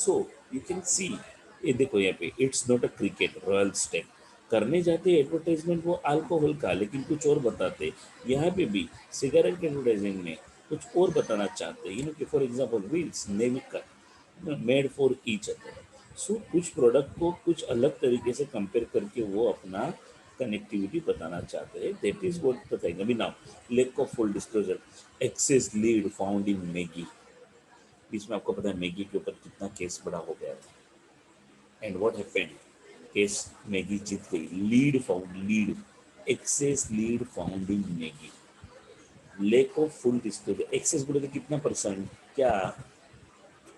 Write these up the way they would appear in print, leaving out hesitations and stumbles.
So you can see, ये देखो यहाँ पे, it's not a cricket Royal Stag करने जाते एडवर्टाइजमेंट वो अल्कोहल का, लेकिन कुछ और बताते। यहाँ पे भी सिगरेट के एडवर्टाइजमेंट में कुछ और बताना चाहते हैं, कि फॉर एग्जाम्पल व्हील्स नेविका made for each other. So कुछ प्रोडक्ट को कुछ अलग तरीके से कंपेयर करके वो अपना कनेक्टिविटी बताना चाहते हैं। दैट इज व्हाट बताएंगे अभी now. Lack of full disclosure, excess lead found in Maggi. बीच में आपको पता है मैगी के ऊपर कितना केस बड़ा हो गया था। And what happened, case Maggi जीत गई। Lead found, lead excess lead found in Maggi. Lack of full disclosure, excess बोले तो कितना परसेंट, क्या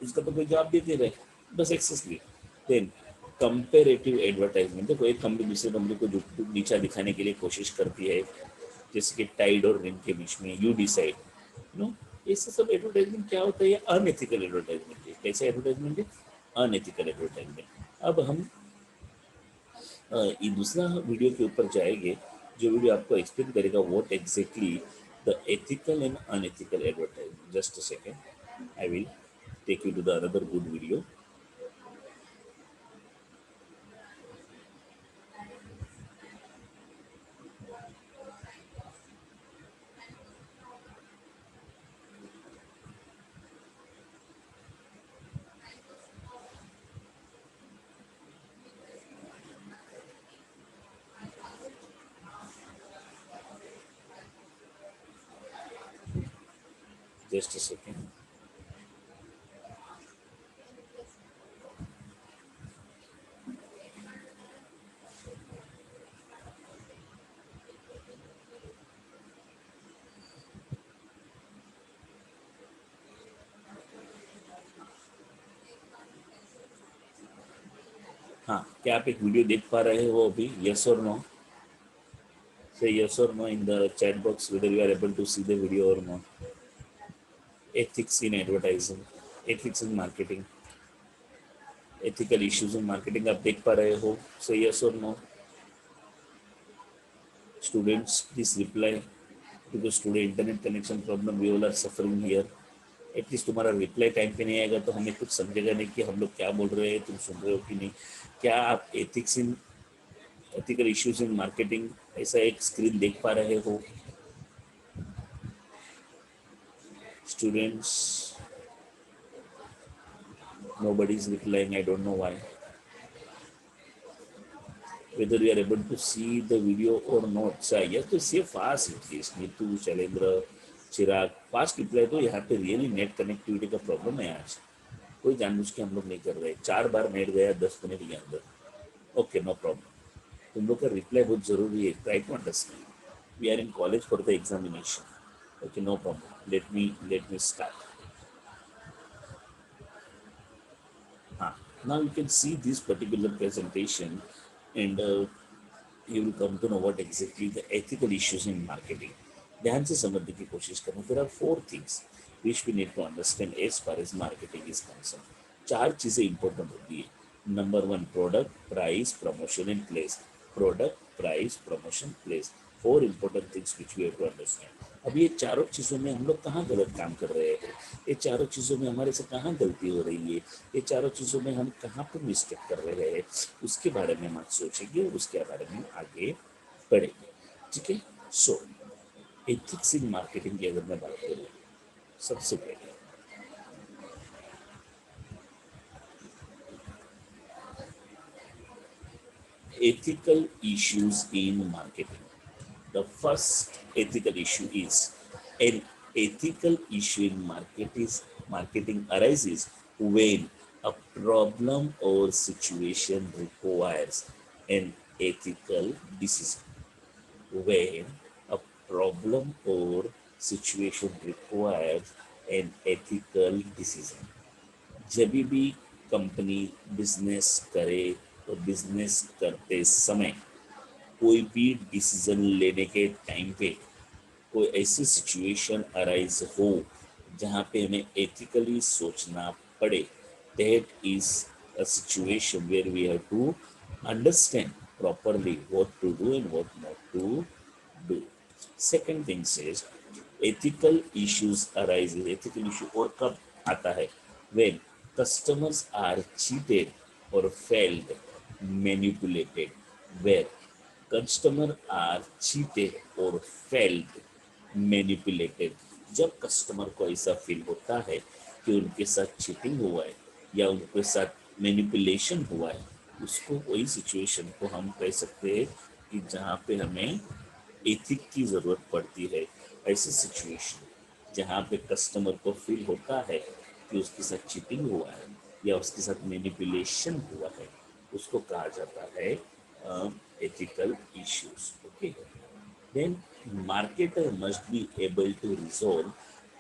इसका तो कोई जवाब देते रहे, बस एक्सेस लीड। देन कंपेरेटिव एडवर्टाइजमेंट, देखो एक कंपनी दूसरे कंपनी को नीचा दिखाने के लिए कोशिश करती है, जैसे कि टाइड और रिन के बीच में यू डिसाइड, नो, इससे सब एडवर्टाइजमेंट क्या होता है, ये अनएथिकल एडवर्टाइजमेंट है। कैसे एडवर्टाइजमेंट है, अनएथिकल एडवर्टाइजमेंट। अब हम ये दूसरा वीडियो के ऊपर जाएंगे, जो वीडियो आपको एक्सप्लेन करेगा what exactly the ethical and unethical advertisement. Just a second, I will take you to the another good video. Just a second. हाँ, क्या आप एक वीडियो देख पा रहे हो अभी, यस और no? Say yes or no in the chat box whether you are able to see the video or not. Ethics in advertising, ethics in marketing, ethical issues in marketing, आप देख पा रहे हो? Say yes or no. Students, please reply, because today internet connection problem we all are suffering here. At least तुम्हारा reply time पे नहीं आएगा तो हमें कुछ समझेगा नहीं कि हम लोग क्या बोल रहे हैं, तुम सुन रहे हो कि नहीं। क्या आप ethics in, ethical issues in marketing ऐसा एक स्क्रीन देख पा रहे हो? Students, nobody is replying, I don't know why. Whether you are able to see the video or not. So you have to see fast at least. Nitu, Shailendra, Chirag, fast reply दो। यहाँ पे really net connectivity का problem है आज, कोई जानबूझ के हम लोग नहीं कर रहे। 4 बार नेट गया 10 मिनट के अंदर। Okay, no problem. तुम लोग का रिप्लाई बहुत जरूरी है, try to understand. We are in college for the examination. Okay, no problem, let me start. Now you can see this particular presentation, and you will come to know what exactly the ethical issues in marketing. ध्यान से समझने की कोशिश करना। There are 4 things which we need to understand as far as marketing is concerned. 4 चीजें important होती है। Number 1, product, price, promotion and place. Product, price, promotion, place, 4 important things which we have to understand. अब ये चारों चीज़ों में हम लोग कहाँ गलत काम कर रहे हैं, ये चारों चीज़ों में हमारे से कहाँ गलती हो रही है, ये चारों चीज़ों में हम कहाँ पर मिस्टेक कर रहे हैं, उसके बारे में हम आज सोचेंगे और उसके बारे में आगे बढ़ेंगे। ठीक है। सो एथिक्स इन मार्केटिंग की अगर मैं बात करूँ, सबसे पहले ethical issues in marketing. The first ethical issue is, an ethical issue in marketing arises when a problem or situation requires an ethical decision. When a problem or situation requires an ethical decision. जब भी company business करे तो business करते समय कोई भी decision लेने के टाइम पे कोई ऐसी सिचुएशन अराइज हो जहाँ पे हमें एथिकली सोचना पड़े, that is a situation where we have to understand properly what to do and what not to do. Second thing is ethical issues arise, ethical issue और कब आता है, when customers are cheated or felt manipulated, where customer are cheated or felt manipulated. जब customer को ऐसा feel होता है कि उनके साथ चीटिंग हुआ है या उनके साथ मैनिपुलेशन हुआ है, उसको वही सिचुएशन को हम कह सकते हैं कि जहाँ पे हमें एथिक की ज़रूरत पड़ती है। ऐसी सिचुएशन जहाँ पे कस्टमर को फील होता है कि उसके साथ चीटिंग हुआ है या उसके साथ मैनिपुलेशन हुआ है, उसको कहा जाता है ethical issues. Okay, then marketer must be able to resolve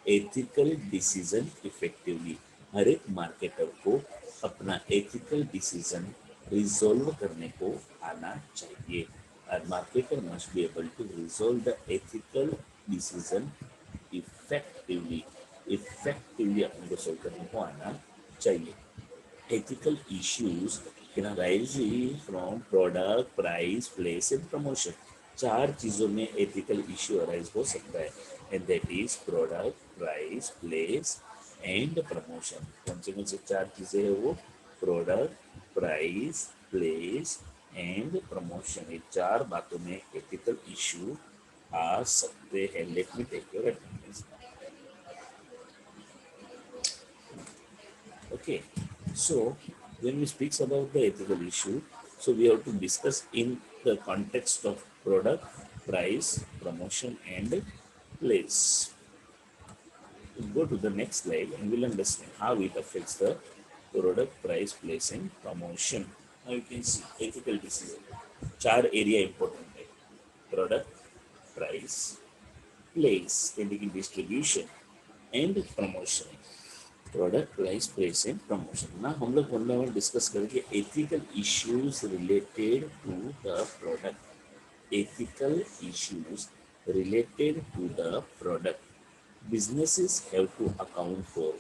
ethical decision effectively। हर एक मार्केटर को अपना एथिकल डिसीजन रिजॉल्व करने को आना चाहिए। और marketer must be able to resolve the ethical decision effectively. Effectively अपने को सोल्व करने को आना चाहिए। Ethical issues can arise from product, price, place and promotion। चार चीजों में ethical issue arise हो सकता है, and that is product, price, place and promotion। कौन से चार चीजें है वो? product, price, place and promotion। ये चार बातों में ethical issue आ सकते हैं। Let me take your attendance। Okay, so when we speaks about the ethical issue, so we have to discuss in the context of product, price, promotion and place. We'll go to the next slide and we'll understand how it affects the product, price, place and promotion। Now you can see ethical decision, चार area important है: product, price, place यानी distribution and promotion। Product, price, place and promotion ना हम लोग one by one discuss करेंगे। Ethical issues related to the product. Ethical issues related to the product. Businesses have to account for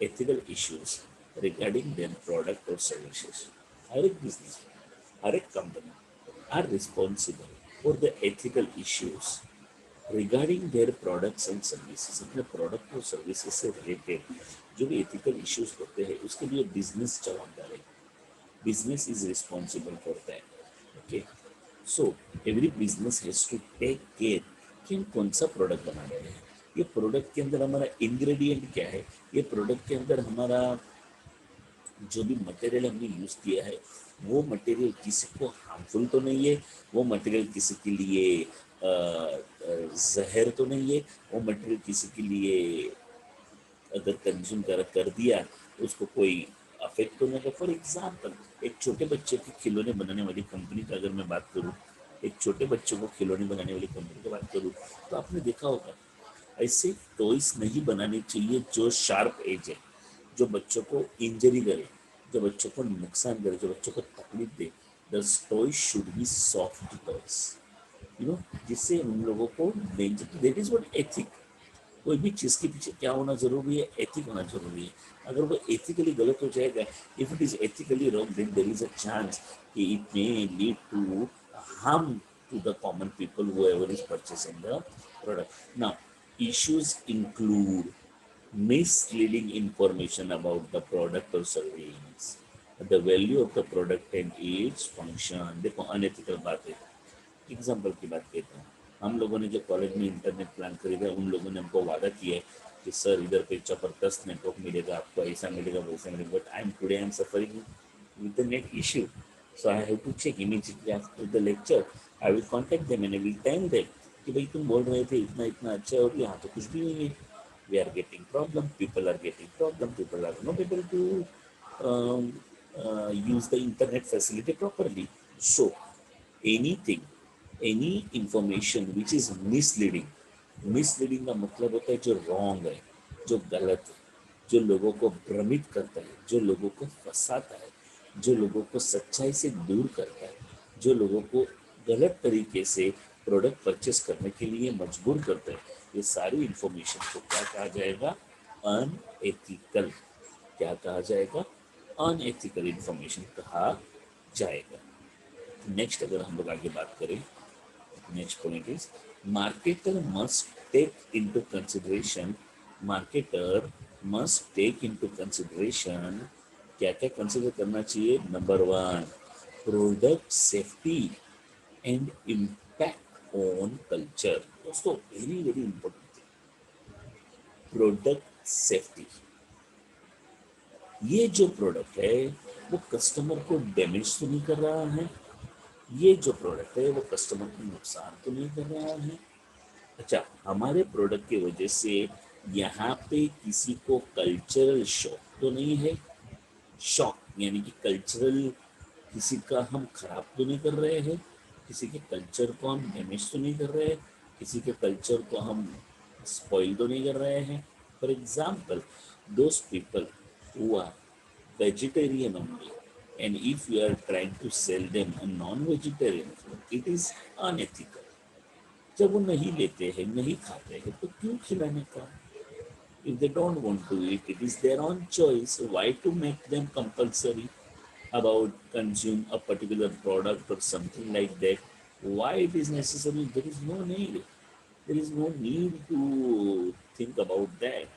ethical issues regarding their product और services. हर एक business, हर एक company are responsible for the ethical issues regarding their products and services. अपने product और services से related जो भी एथिकल इश्यूज होते हैं उसके लिए बिजनेस जवाबदार है। Business is responsible for that. Okay, so every business has to take care कि हम कौन सा प्रोडक्ट बना रहे हैं, ये प्रोडक्ट के अंदर हमारा इंग्रेडिएंट क्या है, ये प्रोडक्ट के अंदर हमारा जो भी मटेरियल हमने यूज किया है वो मटेरियल किसी को हार्मफुल तो नहीं है, वो मटेरियल किसी के लिए जहर तो नहीं है, वो मटेरियल किसी के लिए अगर कंज्यूम कर दिया तो उसको कोई अफेक्ट तो नहीं। फॉर एग्जाम्पल, एक छोटे बच्चे के खिलौने बनाने वाली कंपनी का अगर मैं बात करूँ, एक छोटे बच्चों को खिलौने बनाने वाली कंपनी की बात करूँ, तो आपने देखा होगा ऐसे टॉयस नहीं बनाने चाहिए जो शार्प एज है, जो बच्चों को इंजरी करे, जो बच्चों को नुकसान करे, जो बच्चों को तकलीफ दे। The toys should be soft toys, you know, जिससे उन लोगों को danger. That is what ethic. कोई भी चीज़ के पीछे क्या होना जरूरी है? एथिक होना जरूरी है। अगर वो एथिकली गलत हो जाएगा, if it is ethically wrong, then there is a chance कि it may lead to harm to the common people whoever is purchasing the product। Now, issues include misleading information about the product or service, the value of the product and its function। देखो unethical बात है। Example की बात कहता हूँ, हम लोगों ने जो कॉलेज में इंटरनेट प्लान खरीदा, उन लोगों ने हमको वादा किया है कि सर इधर पे जबरदस्त नेटवर्क मिलेगा, आपको ऐसा मिलेगा वैसा मिलेगा, but I am suffering with the net issue. So I have to check immediately after the lecture. I will contact them and I will tell them कि भाई तुम बोल रहे थे इतना इतना अच्छा है और यहाँ तो कुछ भी नहीं है। We are getting problem, people are getting problem, people are not able to use the internet facility properly। So anything, any information which is misleading, misleading का मतलब होता है जो रॉन्ग है, जो गलत है, जो लोगों को भ्रमित करता है, जो लोगों को फंसाता है, जो लोगों को सच्चाई से दूर करता है, जो लोगों को गलत तरीके से प्रोडक्ट परचेस करने के लिए मजबूर करता है, ये सारी इंफॉर्मेशन को क्या कहा जाएगा? अनएथिकल। क्या कहा जाएगा? अनएथिकल इंफॉर्मेशन कहा जाएगा। नेक्स्ट अगर हम लोग आगे बात करें, next point is marketer must take into consideration. Marketer must take into consideration, क्या क्या कंसिडर करना चाहिए? Number one, product safety and impact on culture. दोस्तों very very important thing, product safety. ये जो प्रोडक्ट है वो कस्टमर को डैमेज तो नहीं कर रहा है, ये जो प्रोडक्ट है वो कस्टमर को नुकसान तो नहीं कर रहा है। अच्छा, हमारे प्रोडक्ट की वजह से यहाँ पे किसी को कल्चरल शॉक तो नहीं है? शॉक यानी कि कल्चरल किसी का हम खराब तो नहीं कर रहे हैं, किसी के कल्चर को हम डैमेज तो नहीं कर रहे हैं, किसी के कल्चर को हम स्पॉइल तो नहीं कर रहे हैं। For example, those people who are vegetarian only, and if you are trying to sell them a non-vegetarian food, it is unethical. जब वो नहीं लेते हैं, नहीं खाते हैं, तो क्यों खिलाने का? If they don't want to eat, it is their own choice. Why to make them compulsory about consume a particular product or something like that? Why it is necessary? There is no need. There is no need to think about that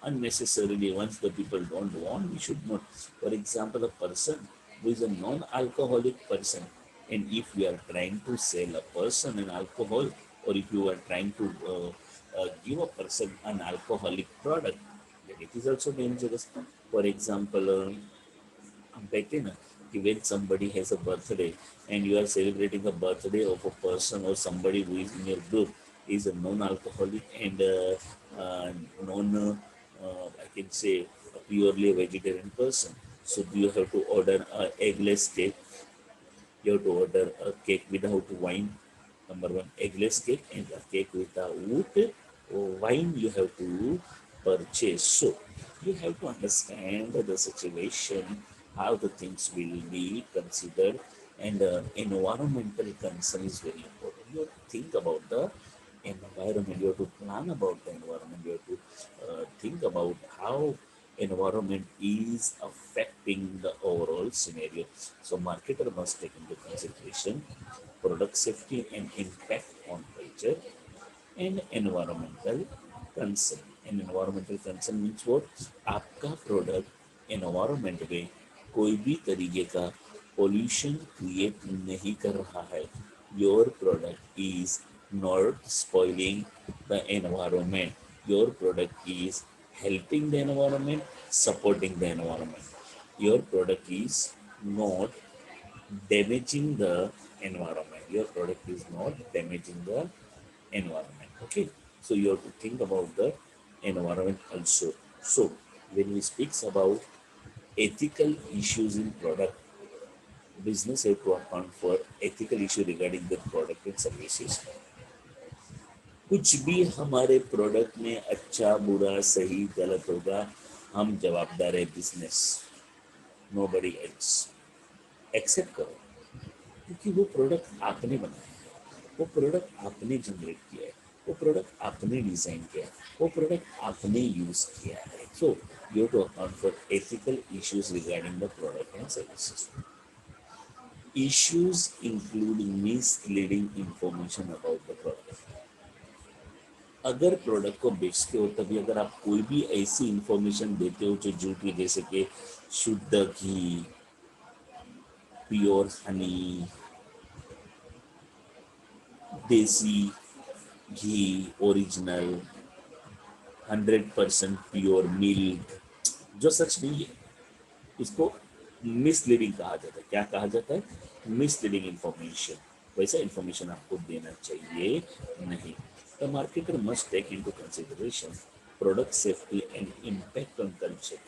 unnecessarily. Once the people don't want, we should not. For example, a person who is a non-alcoholic person, and if we are trying to sell a person an alcohol, or if you are trying to give a person an alcoholic product, then it is also dangerous. For example, हम कहते हैं ना कि when somebody has a birthday and you are celebrating a birthday of a person or somebody who is in your group is a non-alcoholic and uh, non I can say a purely vegetarian person, so you have to order a eggless cake. You have to order a cake without wine. Number one, eggless cake, and a cake without wine you have to purchase. So you have to understand the situation, how the things will be considered, and environmental concern is very important. You have to think about the environment. You have to plan about the environment. You have to think about how environment is affecting the overall scenario. So marketer must take into consideration product safety and impact on culture and environmental concern. And environmental concern means what? आपका product environment में कोई भी तरीके का pollution create नहीं कर रहा है। Your product is not spoiling the environment. Your product is helping the environment, supporting the environment. Your product is not damaging the environment. Your product is not damaging the environment. Okay, so you have to think about the environment also. So when we speaks about ethical issues in product, business have to account for ethical issue regarding the product and services. कुछ भी हमारे product में अच्छा बुरा सही गलत होगा, हम जवाबदार है बिजनेस, नो बडी एल्स। एक्सेप्ट करो, क्योंकि वो प्रोडक्ट आपने बनाया है, वो प्रोडक्ट आपने जनरेट किया है, वो प्रोडक्ट आपने डिजाइन किया है, वो प्रोडक्ट आपने यूज किया है। So you to account for ethical issues regarding the product and services. Issues include misleading information about the product. अगर प्रोडक्ट को बेचते हो तभी अगर आप कोई भी ऐसी इंफॉर्मेशन देते हो जो झूठी, जैसे कि शुद्ध घी, प्योर हनी, देसी घी, ओरिजिनल 100% प्योर मिल्क, जो सच नहीं है, इसको मिसलीडिंग कहा जाता है। क्या कहा जाता है? Misleading information. वैसा इंफॉर्मेशन आपको देना चाहिए नहीं। The marketer must take into consideration product safety and impact on culture.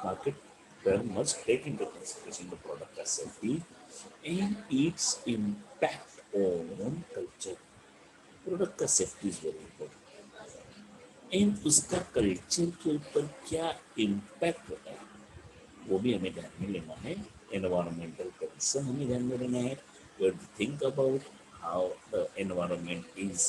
Marketer must take into consideration the product का safety and its impact on culture. Product का safety is very important and उसका culture के ऊपर क्या impact होता है वो भी हमें ध्यान में लेना है। एनवायरमेंटल कंसर्न हमें ध्यान में लेना है। We have to think about how the environment is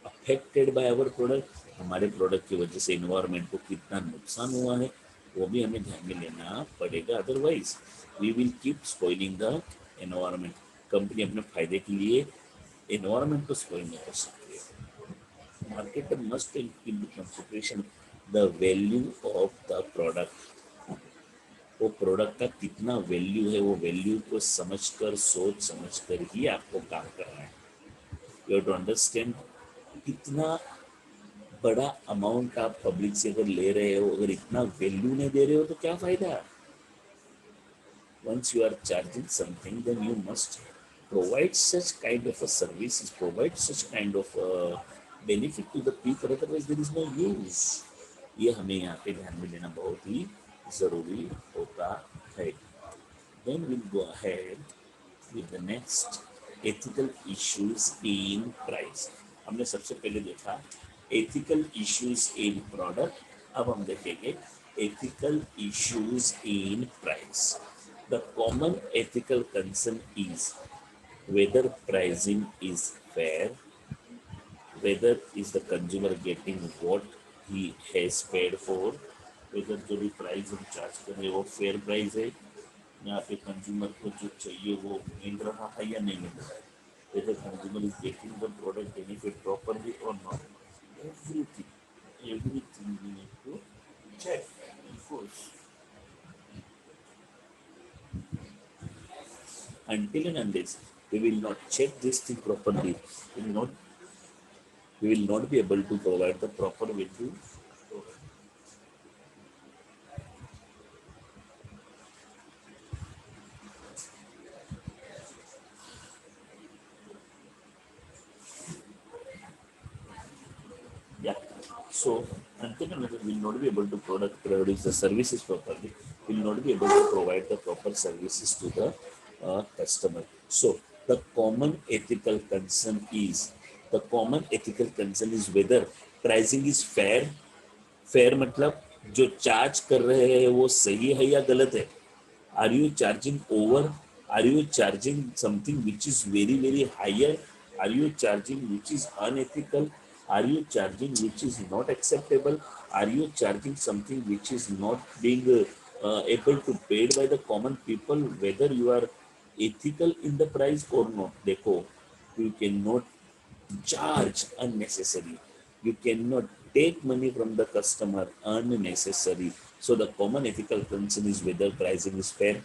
affected by our product. हमारे प्रोडक्ट की वजह से एनवायरमेंट को कितना नुकसान हुआ है वो भी हमें ध्यान में लेना पड़ेगा। Otherwise we will keep spoiling the environment. Company अपने फायदे के लिए एनवायरमेंट को स्पॉइल नहीं कर सकती है। Marketer must take into consideration the value of the product, वो प्रोडक्ट का कितना वैल्यू है, वो वैल्यू को समझकर, सोच समझकर ही आपको काम करना है। यू हैव टू अंडरस्टैंड कितना बड़ा अमाउंट आप पब्लिक से अगर ले रहे हो, अगर इतना वैल्यू नहीं दे रहे हो तो क्या फायदा। Once you are charging something, then you must provide such kind of a service, provide such kind of benefit to the people, otherwise there is no use. ये हमें यहाँ पे ध्यान में लेना बहुत ही जरूरी होता है। Then we'll go ahead with the next ethical issues in price. हमने सबसे पहले देखा ethical issues in product, अब हम देखेंगे ethical issues in price. The common ethical concern is whether pricing is fair, whether is the consumer getting what he has paid for, whether जो भी price हम चार्ज कर रहे हैं वो फेयर प्राइस है, यहाँ पे कंज्यूमर को जो चाहिए वो मिल रहा है या नहीं मिल रहा है, whether consumer is getting the product benefit properly or not. Everything we need to check, of course. Until and unless we will not check this thing properly, we will not be able to provide the proper value. Yeah. So until and unless we will not be able to produce the services properly, we will not be able to provide the proper services to the customer. So the common ethical concern is whether pricing is fair. Fair मतलब जो charge कर रहे हैं वो सही है या गलत है। Are you charging over, are you charging something which is very very higher, are you charging which is unethical, are you charging which is not acceptable, are you charging something which is not being able to paid by the common people, whether you are ethical in the price or not. देखो, you cannot charge unnecessary, you cannot take money from the customer unnecessary. So the common ethical concern is whether pricing is fair,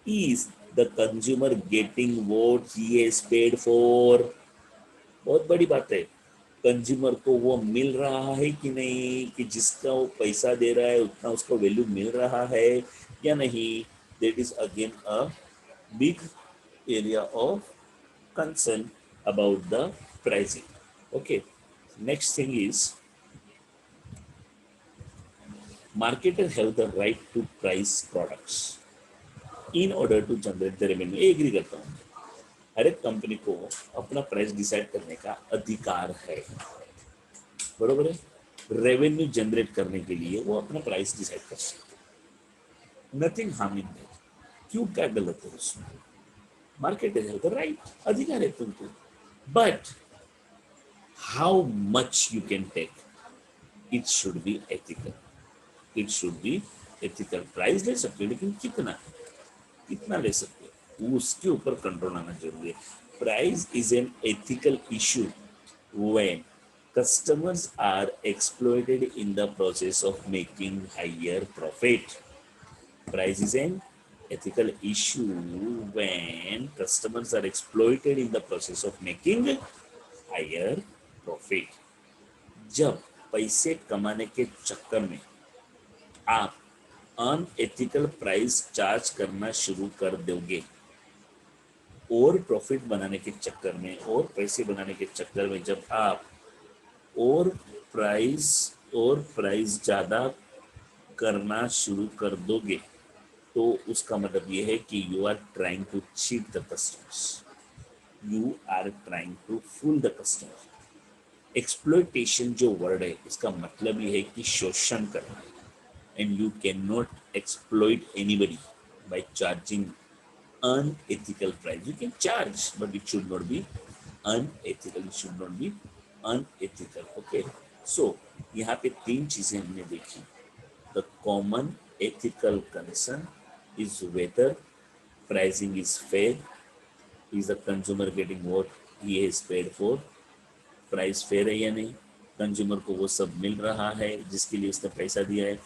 is the consumer getting what he has paid for. बहुत बड़ी बात है, consumer को वो मिल रहा है कि नहीं, कि जिसका वो पैसा दे रहा है उतना उसको वैल्यू मिल रहा है या नहीं. That is again a big area of concern about the pricing. Okay, next thing is marketers have the right to price products in order to generate the revenue. Agree करता हूँ, हर एक कंपनी को अपना price decide करने का अधिकार है, बरोबर है. रेवेन्यू जनरेट करने के लिए वो अपना प्राइस डिसाइड कर सकते हैं, नथिंग हार्म इन दैट. क्यों, क्या गलत है उसमें? मार्केटर्स हैव द राइट, अधिकार है तुमको. But how much you can take, it should be ethical, it should be ethical. Price ले सकते हो लेकिन कितना, कितना ले सकते हो उसके ऊपर कंट्रोल आना जरूरी है. Price is an ethical issue when customers are exploited in the process of making higher profit. Price is an ethical issue when customers are exploited in the process of making higher profit. जब पैसे कमाने के चक्कर में आप unethical price charge करना शुरू कर दोगे, और प्रॉफिट बनाने के चक्कर में और पैसे बनाने के चक्कर में जब आप और प्राइस ज़्यादा करना शुरू कर दोगे, तो उसका मतलब ये है कि you are trying to cheat the customers, you are trying to fool the customer. Exploitation जो वर्ड है इसका मतलब ये है कि शोषण करना, and you can not exploit anybody by charging unethical price. You can charge, but it should not be unethical. It should not be unethical. Okay. So यहाँ पे तीन चीजें हमने देखी. The common ethical concern is whether pricing is fair. Is the consumer getting what he has paid for? Price fair है या नहीं? Consumer को वो सब मिल रहा है जिसके लिए उसने पैसा दिया है।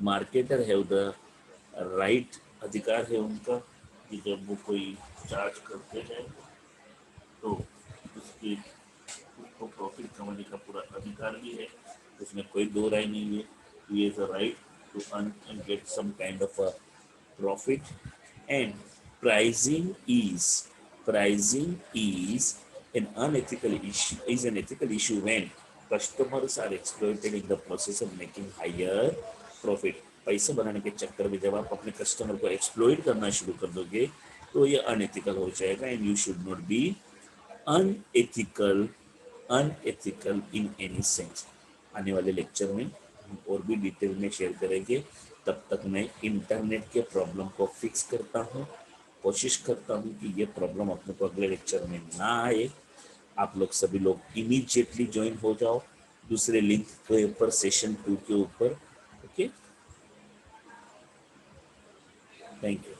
मार्केटर है द राइट, अधिकार है उनका कि जब वो कोई चार्ज करते हैं तो उसके उसको प्रॉफिट कमाने का पूरा अधिकार भी है, उसमें कोई दो राय नहीं है। He is a right to earn and get some kind of a profit. And pricing is pricing is an unethical issue, is an ethical issue when customers are exploited in the process of making higher profit. पैसे बनाने के चक्कर में जब आप अपने customer को exploit करना शुरू कर दोगे तो ये अनएथिकल हो जाएगा, and you should not be unethical unethical in any sense. आने वाले लेक्चर में हम और भी डिटेल में शेयर करेंगे। तब तक मैं इंटरनेट के प्रॉब्लम को फिक्स करता हूँ, कोशिश करता हूँ कि ये प्रॉब्लम अपने को अगले लेक्चर में ना आए। आप लोग सभी लोग इमीडिएटली ज्वाइन हो जाओ दूसरे लिंक के ऊपर, सेशन 2 के ऊपर। Okay, thank you.